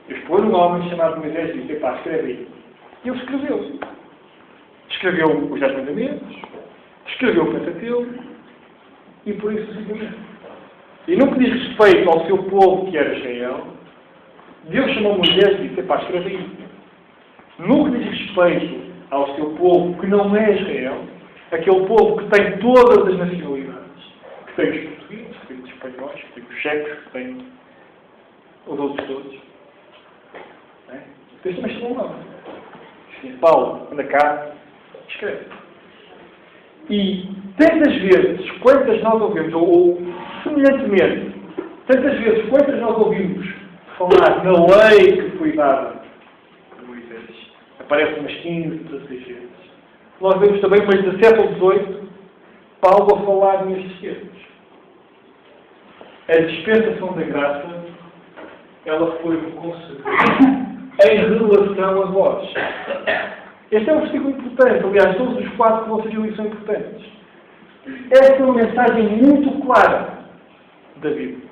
Deus pôs um homem chamado Moisés e disse: "Epá, escreve aí." E ele escreveu. Escreveu os 10 mandamentos, escreveu o Pentateuco e por isso seguimos. E no que diz respeito ao seu povo que era Israel, Deus chamou Moisés e disse: "Epá, escreve aí." No que diz respeito ao seu povo que não é Israel, aquele povo que tem todas as nacionalidades, que tem os portugueses, que tem os espanhóis, que tem os checos, que tem os outros todos. Deus também chamou lá. Paulo, anda cá, escreve. E tantas vezes, quantas nós ouvimos, ou semelhantemente, tantas vezes, quantas nós ouvimos falar na lei que foi dada por Moisés, aparece umas 15, 16 vezes. Nós vemos também umas 17 ou 18, Paulo a falar nestes termos. A dispensação da graça, ela foi concedida em relação a vós. Este é um versículo importante. Aliás, todos os 4 que vocês ali são importantes. Esta é uma mensagem muito clara da Bíblia.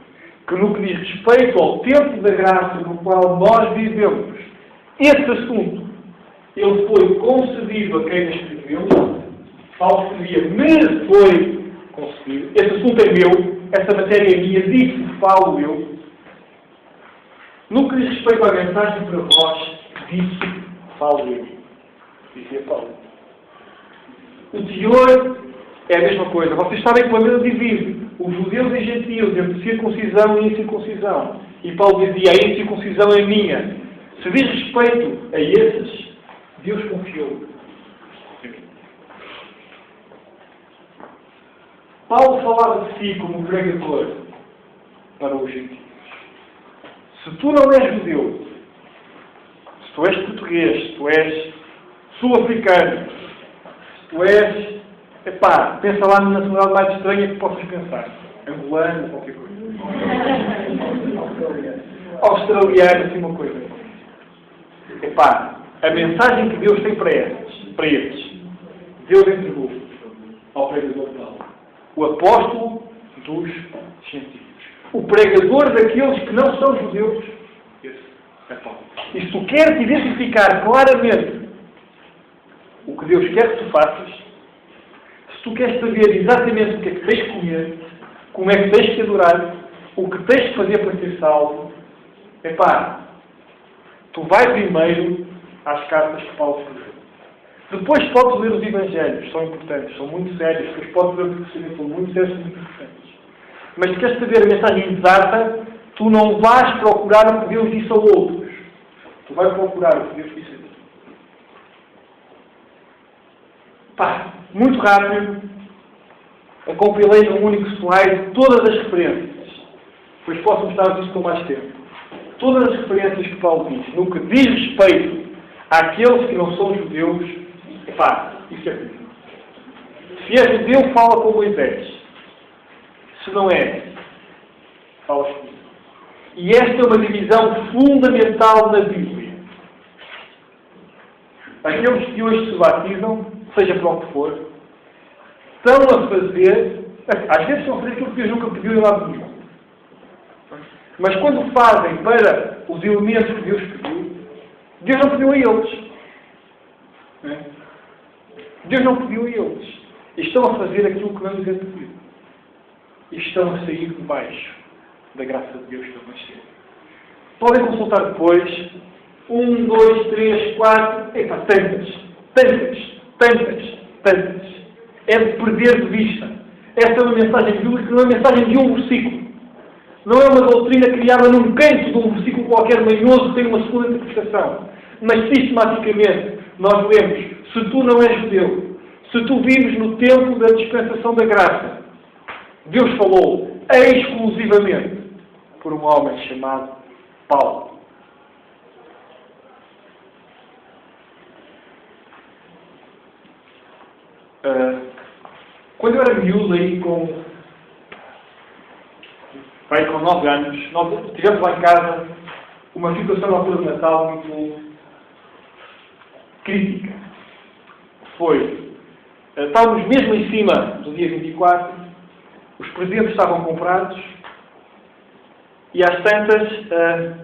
Que no que diz respeito ao tempo da graça no qual nós vivemos, esse assunto, ele foi concedido a quem escreveu. Paulo escrevia, me foi concedido. Esse assunto é meu, essa matéria é minha, disso falo eu. No que diz respeito à mensagem para vós, disso falo eu. Dizia Paulo. O teor é a mesma coisa. Vocês sabem que a Bíblia divide os judeus e gentios entre circuncisão e incircuncisão. E Paulo dizia, a incircuncisão é minha. Se diz respeito a esses, Deus confiou em mim. Paulo falava de si como pregador para os gentios. Se tu não és judeu, se tu és português, se tu és sul-africano, se tu és, pensa lá na nacionalidade mais estranha que possas pensar. Angolano, qualquer coisa. Australiano, assim uma coisa. A mensagem que Deus tem para estes, Deus entregou ao pregador de Paulo. O apóstolo dos gentios. O pregador daqueles que não são judeus. Esse é Paulo. E se tu queres identificar claramente o que Deus quer que tu faças, se tu queres saber exatamente o que é que tens que comer, como é que tens que adorar, o que tens que fazer para ser salvo, tu vai primeiro às cartas que Paulo escreveu. Depois podes ler os Evangelhos, são importantes, são muito sérios, depois podes ler os Evangelhos, são muito sérios e muito importantes. Mas se queres saber a mensagem exata, tu não vais procurar o que Deus disse a outros. Tu vais procurar o que Deus disse a ti. Muito rápido, eu compilei num único slide todas as referências. Depois posso mostrar isso com mais tempo. Todas as referências que Paulo diz, no que diz respeito àqueles que não são judeus, isso é tudo. Se é judeu, fala com Moisés. Se não é, fala comigo. E esta é uma divisão fundamental na Bíblia. aqueles que hoje se batizam, seja para o que for, estão a fazer, às vezes estão a fazer aquilo que Deus nunca pediu em lado nenhum. Mas quando fazem para os elementos que Deus pediu, Deus não pediu a eles. Não é? Deus não pediu a eles. E estão a fazer aquilo que não lhes é pedido. E estão a sair de baixo da graça de Deus para nascer. Podem consultar depois. 1, 2, 3, 4. Epa, tantas. É de perder de vista. Esta é uma mensagem bíblica, não é uma mensagem de um versículo. Não é uma doutrina criada num canto de um versículo qualquer manhoso que tem uma segunda interpretação. Mas sistematicamente nós lemos: se tu não és judeu, se tu vives no tempo da dispensação da graça, Deus falou exclusivamente por um homem chamado Paulo. Quando eu era miúdo aí com 9 anos, nós tivemos lá em casa uma situação na altura do Natal muito crítica. Estávamos mesmo em cima do dia 24, os presentes estavam comprados e às tantas,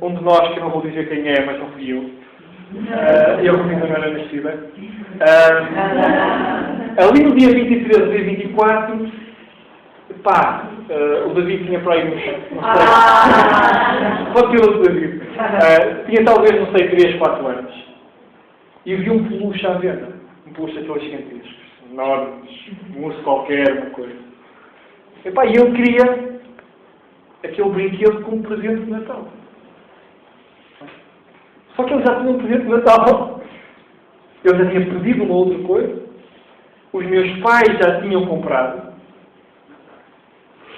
um de nós, que eu não vou dizer quem é, mas não fui eu ainda não era nascida, ali no dia 23 e dia 24, o David tinha para aí uns... Pode ter outro David. Tinha talvez, não sei, 3, 4 anos. E vi um peluche à venda. Um peluche daqueles gigantescos. Enormes. Um urso qualquer, uma coisa. E eu queria aquele brinquedo como presente de Natal. Só que ele já tinha um presente de Natal. Eu já tinha pedido uma outra coisa. Os meus pais já tinham comprado.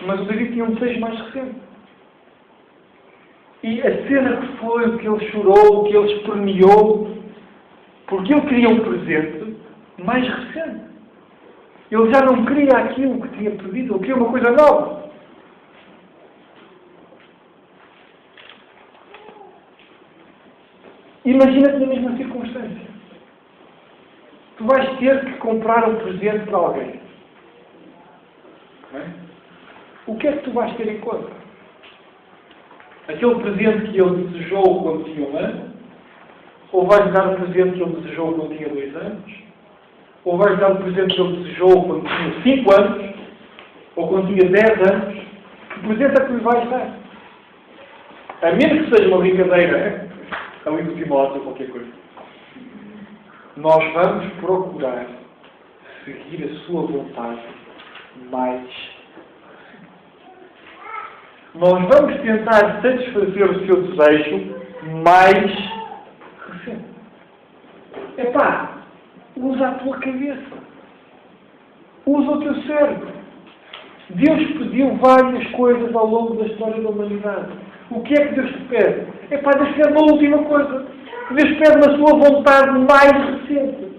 Mas o David tinha um desejo mais recente. E a cena que foi, o que ele chorou, o que ele esperneou, porque ele queria um presente mais recente. Ele já não queria aquilo que tinha pedido, ele queria uma coisa nova. Imagina-te na mesma circunstância. Tu vais ter que comprar um presente para alguém. Não é? O que é que tu vais ter em conta? Aquele presente que ele desejou quando tinha 1 ano? Ou vais dar o presente que ele desejou quando tinha 2 anos? Ou vais dar o presente que ele desejou quando tinha 5 anos? Ou quando tinha 10 anos? Que presente é que lhe vais dar? A menos que seja uma brincadeira, ali do Timóteo ou qualquer coisa. Nós vamos procurar seguir a sua vontade mais. Nós vamos tentar satisfazer o seu desejo mais recente. Usa a tua cabeça. Usa o teu cérebro. Deus pediu várias coisas ao longo da história da humanidade. O que é que Deus te pede? Deus pede uma última coisa. Deus pede na sua vontade mais recente.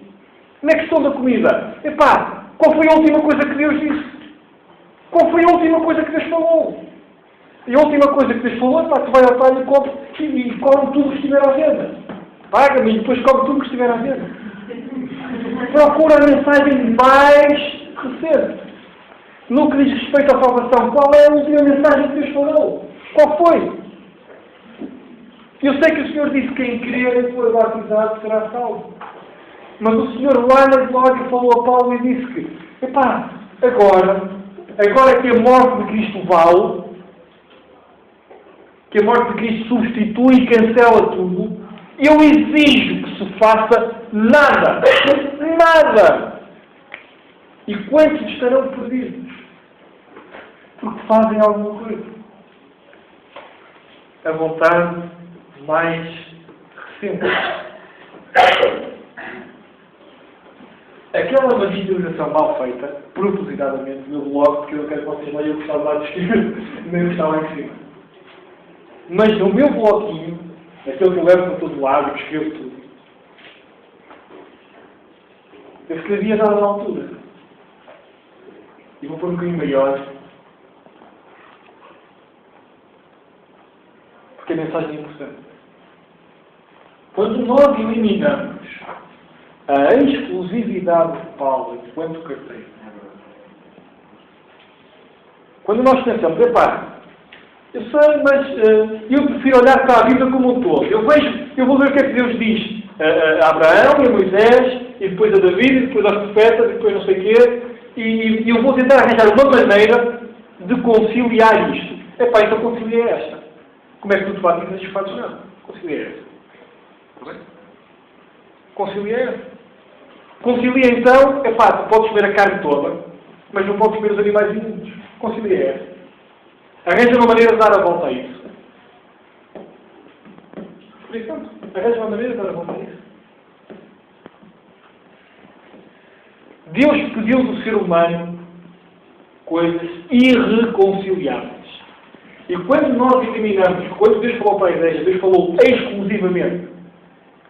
Na questão da comida. Qual foi a última coisa que Deus disse? Qual foi a última coisa que Deus falou? E a última coisa que Deus falou, tu vai ao talho e come tudo que estiver à venda. Paga-me e depois come tudo que estiver à venda. Procura a mensagem mais recente. No que diz respeito à salvação, qual é a última mensagem que Deus falou? Qual foi? Eu sei que o Senhor disse que quem crer e for batizado será salvo. Mas o Senhor lá na glória falou a Paulo e disse que, agora que a morte de Cristo vale, que a morte de Cristo substitui e cancela tudo, eu exijo que se faça nada. Nada. E quantos estarão perdidos? Porque fazem alguma coisa. A vontade mais recente. Aquela é uma visualização mal feita, propositadamente, no blog, porque eu não quero que vocês leiam o que está lá de escrever, nem o que está lá em cima. Mas no meu bloquinho, naquele que eu levo para todo lado e que escrevo tudo, eu escrevia nada na altura. E vou pôr um bocadinho maior, porque a mensagem é importante. Quando nós eliminamos a exclusividade de Paulo enquanto carteiro. Quando nós pensamos, epá, eu sei, mas eu prefiro olhar para a Bíblia como um todo. Eu vou ver o que é que Deus diz a Abraão e a Moisés, e depois a David, e depois aos profetas, e depois não sei o quê, e eu vou tentar arranjar uma maneira de conciliar isto. Epá, então concilia esta. Como é que tu te fazes estes fatos? Não. Concilia esta. Está bem? Concilia esta. Concilia então, epá, tu podes comer a carne toda, mas não podes comer os animais imundos. Concilia esta. Arranja uma maneira de dar a volta a isso. Por exemplo, arranja uma maneira de dar a volta a isso. Deus pediu do ser humano coisas irreconciliáveis. E quando nós eliminamos, quando Deus falou para a igreja, Deus falou exclusivamente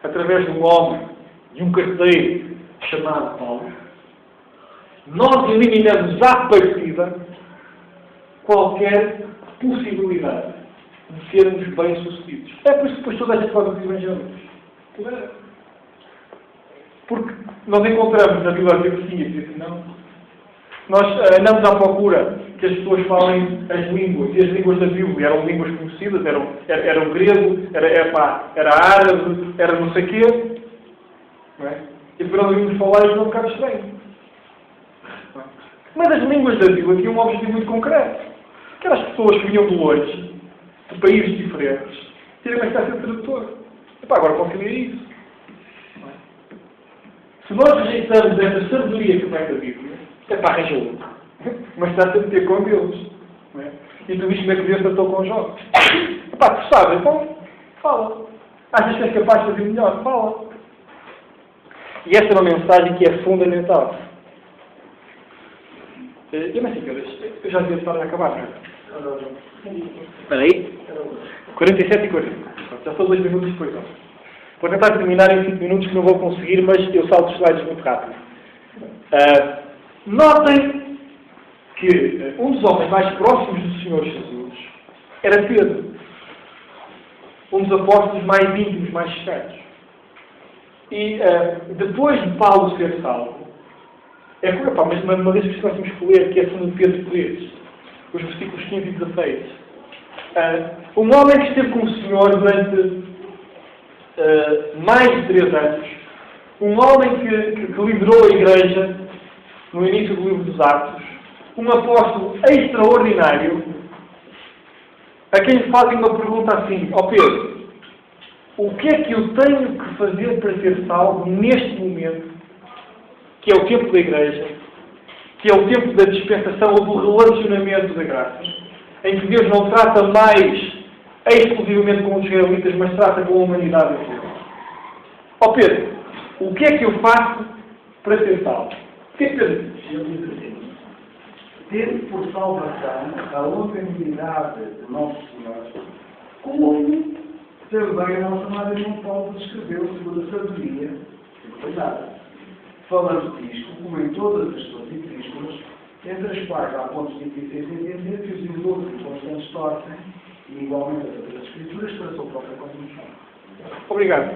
através de um homem, de um carteiro chamado Paulo, nós eliminamos à partida qualquer possibilidade de sermos bem-sucedidos. É por isso que depois toda a gente faz os evangelhos. Porque nós encontramos na Bíblia que sim, e assim não. Nós andamos à procura que as pessoas falem as línguas, e as línguas da Bíblia eram línguas conhecidas, eram grego, era árabe, era não sei o quê. Não é? E depois nós ouvimos falar e não ficava estranho. Mas as línguas da Bíblia tinham um objetivo muito concreto. Que eram as pessoas que vinham de longe, de países diferentes, terem uma espécie de tradutor. Epá, agora concilia isso. Se nós rejeitamos esta sabedoria que vem da Bíblia, epá, arranja outro. Mas está-se a meter com Deus. Não é? E tu viste como é que Deus tratou com os jovens. Epá, tu sabes, então fala. Achas que és capaz de fazer melhor? Fala. E esta é uma mensagem que é fundamental. Eu não sei que horas. Eu já devia estar a acabar, não é? Espera aí. 47 e 40. Já são 2 minutos depois. Não. Vou tentar terminar em 5 minutos, que não vou conseguir, mas eu salto os slides muito rápido. Notem que um dos homens mais próximos do Senhor Jesus era Pedro. Um dos apóstolos mais íntimos, mais chegados. E depois de Paulo ser salvo, mas uma vez que nós temos que ler, que é 2 Pedro 3, os versículos 15 e 16. Um homem que esteve com o Senhor durante mais de 3 anos, um homem que liderou a igreja no início do livro dos Atos, um apóstolo extraordinário, a quem lhe fazem uma pergunta assim: ó Pedro, o que é que eu tenho que fazer para ser salvo neste momento, que é o tempo da igreja, que é o tempo da dispensação ou do relacionamento da graça, em que Deus não trata mais exclusivamente com os israelitas, mas trata com a humanidade inteira. Ó Pedro, o que é que eu faço para ser salvo? O que é que Pedro diz? Ele diz assim: ter por salvação a longanimidade de Nosso Senhor, como também a nossa amada irmã Paulo descreveu segundo a sabedoria que foi dada, falando disto, como em todas as suas epístolas, entre as quais há pontos difíceis de entender que os indultos constantes torcem, e igualmente as outras escrituras, para a sua própria condição. Obrigado.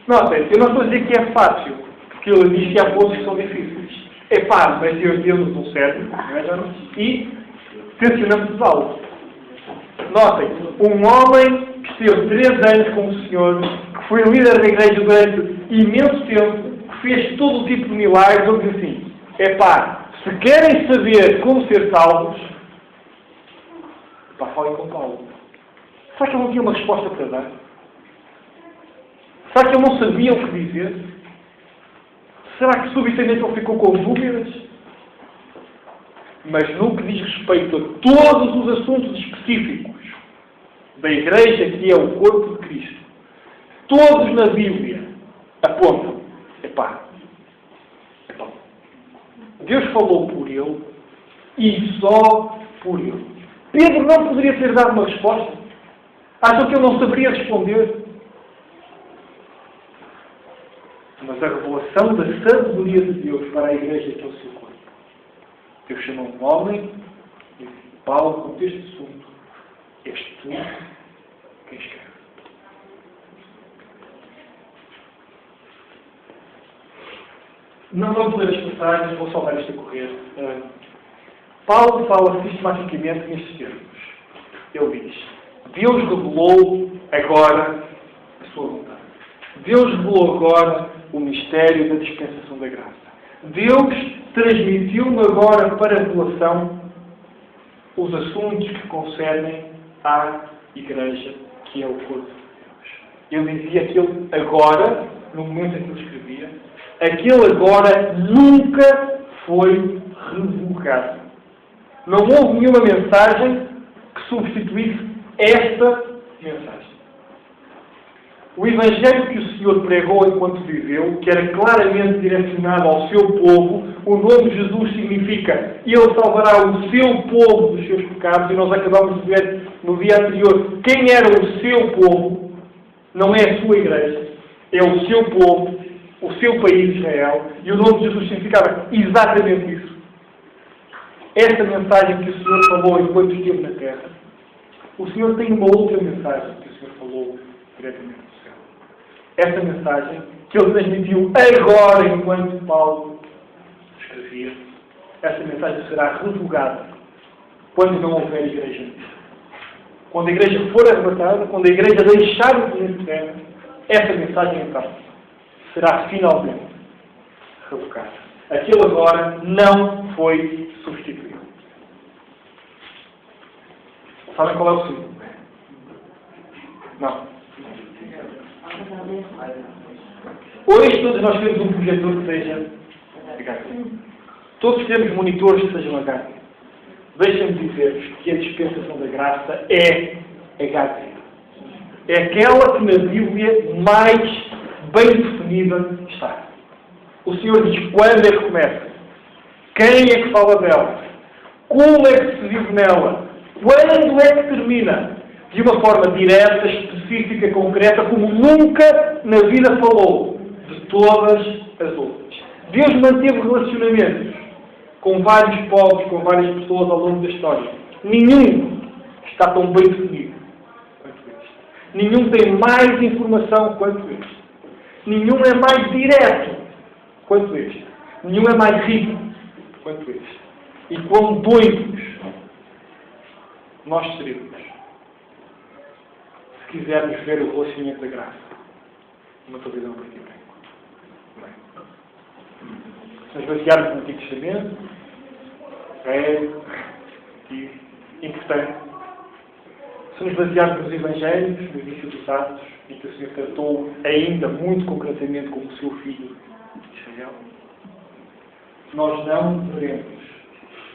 Notem, eu não estou a dizer que é fácil, porque ele diz que há pontos que são difíceis. É fácil, mas Deus deu-nos um cérebro, e tensionamos os alvos. Notem, um homem que esteve 3 anos com o Senhor, que foi líder da igreja durante imenso tempo, que fez todo o tipo de milagres, ele diz assim: se querem saber como ser salvos, falem com Paulo. Será que ele não tinha uma resposta para dar? Será que ele não sabia o que dizer? Será que subitamente ele ficou com dúvidas? Mas no que diz respeito a todos os assuntos específicos da Igreja, que é o corpo de Cristo, todos na Bíblia apontam: Deus falou por ele e só por ele. Pedro não poderia ter dado uma resposta? Acham que ele não saberia responder? Mas a revelação da sabedoria de Deus para a igreja que é o seu corpo. Deus chamou um homem e disse: Paulo, com este assunto, és tu quem escreve. Não vamos ler as passagens, vou só dar isto a correr. Paulo fala sistematicamente nestes termos. Ele diz: Deus revelou agora a sua vontade. Deus revelou agora o mistério da dispensação da graça. Deus transmitiu-me agora para a revelação os assuntos que concernem à Igreja, que é o corpo de Deus. Ele dizia que ele agora, no momento em que ele escrevia, aquele agora nunca foi revogado. Não houve nenhuma mensagem que substituísse esta mensagem. O Evangelho que o Senhor pregou enquanto viveu, que era claramente direcionado ao seu povo, o nome Jesus significa Ele salvará o seu povo dos seus pecados, e nós acabamos de ver no dia anterior quem era o seu povo. Não é a sua igreja, é o seu povo, o seu país Israel, e o nome de Jesus significava exatamente isso. Esta mensagem que o Senhor falou enquanto esteve na terra, o Senhor tem uma outra mensagem que o Senhor falou diretamente do céu. Esta mensagem que Ele transmitiu agora enquanto Paulo escrevia, esta mensagem será revogada quando não houver igreja. Quando a igreja for arrebatada, quando a igreja deixar o planeta Terra, essa mensagem então será finalmente revogada. Aquilo agora não foi substituído. Sabem qual é o símbolo? Não. Hoje todos nós temos um projetor que seja HD. Todos temos monitores que sejam HD. Deixem-me dizer-vos que a dispensação da graça é HD. É aquela que na Bíblia mais bem definida está. O Senhor diz quando é que começa, quem é que fala dela, como é que se vive nela, quando é que termina, de uma forma direta, específica, concreta, como nunca na vida falou de todas as outras. Deus manteve relacionamentos com vários povos, com várias pessoas ao longo da história. Nenhum está tão bem definido quanto este. Nenhum tem mais informação quanto este. Nenhum é mais direto quanto este. Nenhum é mais rico quanto este. E quão doidos nós seremos se quisermos ver o relacionamento da graça numa televisão preto e branco. Se nos basearmos no Antigo Testamento, é importante. Se nos basearmos nos Evangelhos, no início dos Atos, em que o Senhor tratou ainda muito concretamente como o seu filho de Israel, nós não veremos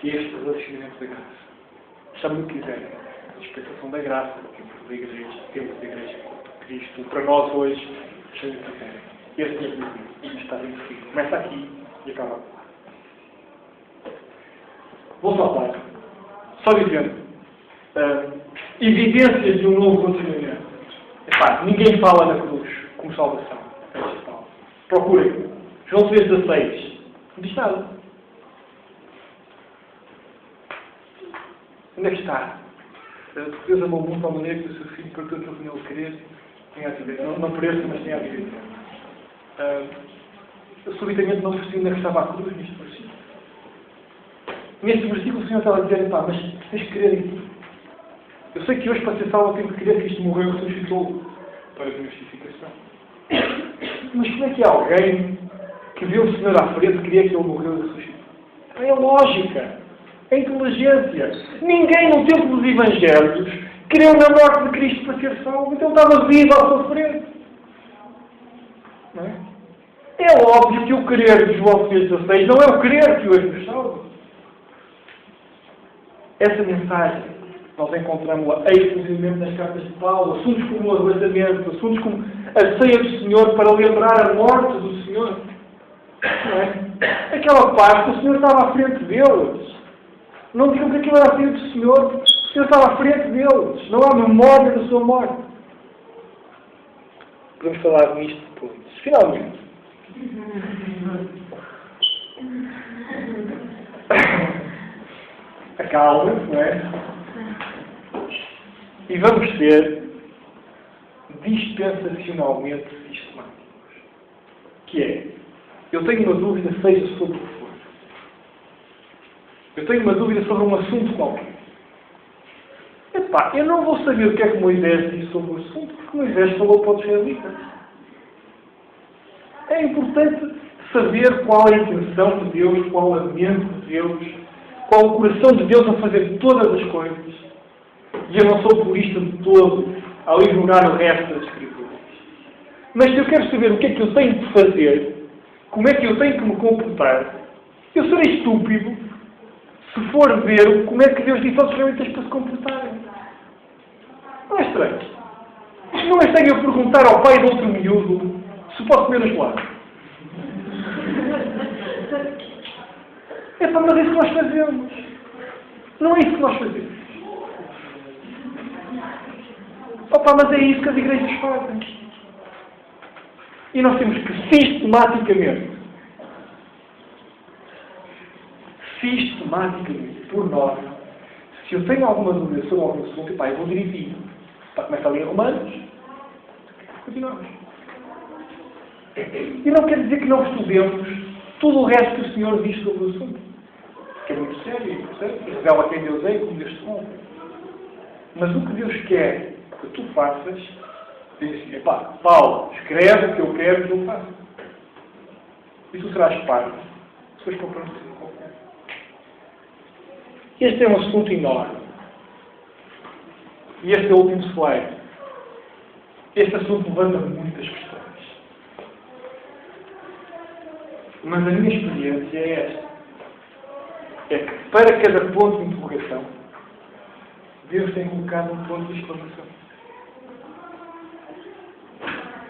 este relacionamento da graça. Chame-lhe o que quiserem. A dispensação da graça, tempo da igreja, tempo da igreja de Cristo. Para nós hoje, chame-lhe o que quiserem. Esse é o meu e está bem definido. Começa aqui e acaba lá. Vou saltar. Só dizendo. Evidências de um novo continuamento. Ninguém fala na cruz como salvação. Procurem. João 3,16. Não diz nada. Onde é que está? Deus amou muito de uma maneira que o seu filho partiu aquilo que nele querer. Tem a vida. Não pareça, mas tem a vida. Subitamente não percebi onde é que estava a cruz neste versículo. Neste versículo o Senhor estava a dizer, mas tens que crer em ti. Eu sei que hoje para ser salvo eu tenho que crer que isto morreu e ressuscitou para a minha justificação. Mas como é que há alguém que vê o Senhor à frente e queria que ele morreu e ressuscitou? É lógica. É inteligência. Ninguém no tempo dos Evangelhos creu na morte de Cristo para ser salvo. Então estava vivo à sua frente. Não é? É óbvio que o querer de João 3,16 não é o querer que hoje nos salva. Essa mensagem nós encontramos-la exclusivamente nas cartas de Paulo. Assuntos como o arrebatamento, assuntos como a ceia do Senhor para lembrar a morte do Senhor. Não é? Aquela parte, o Senhor estava à frente deles. Não digam que aquilo era a frente do Senhor. O Senhor estava à frente deles. Não há memória da sua morte. Podemos falar nisto depois. Finalmente. Acalma-se, não é? E vamos ser dispensacionalmente sistemáticos. Que é, eu tenho uma dúvida, seja sobre o que for. Eu tenho uma dúvida sobre um assunto qualquer. Epá, eu não vou saber o que é que Moisés disse sobre o assunto, porque Moisés falou para os israelitas. É importante saber qual é a intenção de Deus, qual é a mente de Deus, qual é o coração de Deus a fazer todas as coisas. E eu não sou purista de todo ao ignorar o resto das Escrituras. Mas se eu quero saber o que é que eu tenho de fazer, como é que eu tenho que me comportar, eu serei estúpido se for ver como é que Deus disse aos israelitas para se comportarem. Não é estranho? Não é estranho eu perguntar ao pai de outro miúdo se posso comer no gelado. É pá, mas é isso que nós fazemos. Não é isso que nós fazemos. Opa, mas é isso que as igrejas fazem. E nós temos que sistematicamente, por norma, se eu tenho alguma dúvida sobre algum assunto, pá, eu vou dirigir. Começa ali em Romanos. Continuamos. E não quer dizer que não estudemos tudo o resto que o Senhor diz sobre o assunto. Que é muito sério, certo? Revela quem Deus é e como Deus te honra. Mas o que Deus quer que tu faças, diz assim, epá, Paulo, escreve o que eu quero que eu faça. E tu serás parte. Depois compramos qualquer. Este é um assunto enorme. E este é o último slide. Este assunto levanta muitas questões. Mas a minha experiência é esta. É que para cada ponto de interrogação, Deus tem colocado um ponto de exclamação.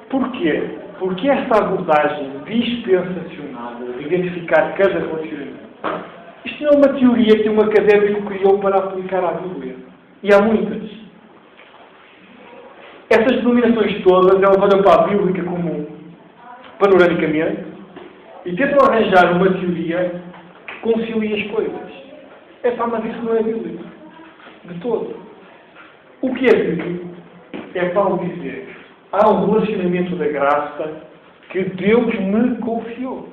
Porquê? Porque esta abordagem dispensacional de identificar cada relacionamento, isto não é uma teoria que um académico criou para aplicar à Bíblia. E há muitas. Essas denominações todas, elas olham para a Bíblia como panoramicamente e tentam arranjar uma teoria que concilie as coisas. É pá, mas isso não é bíblico. De todo. O que é bíblico é Paulo dizer: há um relacionamento da graça que Deus me confiou.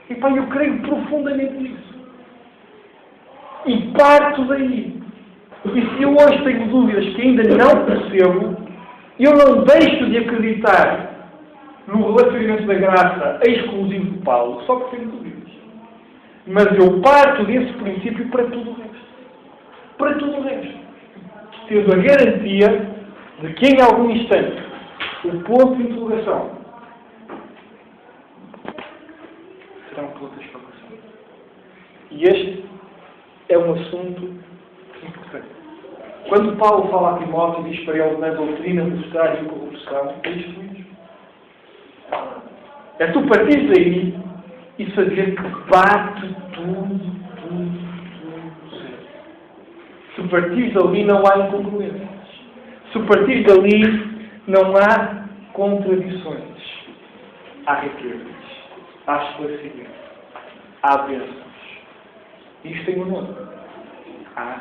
E pá, eu creio profundamente nisso. E parto daí. E se eu hoje tenho dúvidas que ainda não percebo, eu não deixo de acreditar no relacionamento da graça exclusivo de Paulo, só porque tenho dúvidas. Mas eu parto desse princípio para tudo o resto. Para tudo o resto. Tendo a garantia de que em algum instante o ponto de interrogação será um ponto de exclamação. E este é um assunto importante. Quando Paulo fala a Timóteo e diz para ele na doutrina do estágio de corrupção, é isto mesmo. É tu partir daí e saber que bate tudo certo. Se partires dali não há incongruências. Se partires dali não há contradições. Há riquezas. Há esclarecimento. Há bênçãos. Isto tem um nome. Há.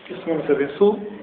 Que o Senhor nos abençoe.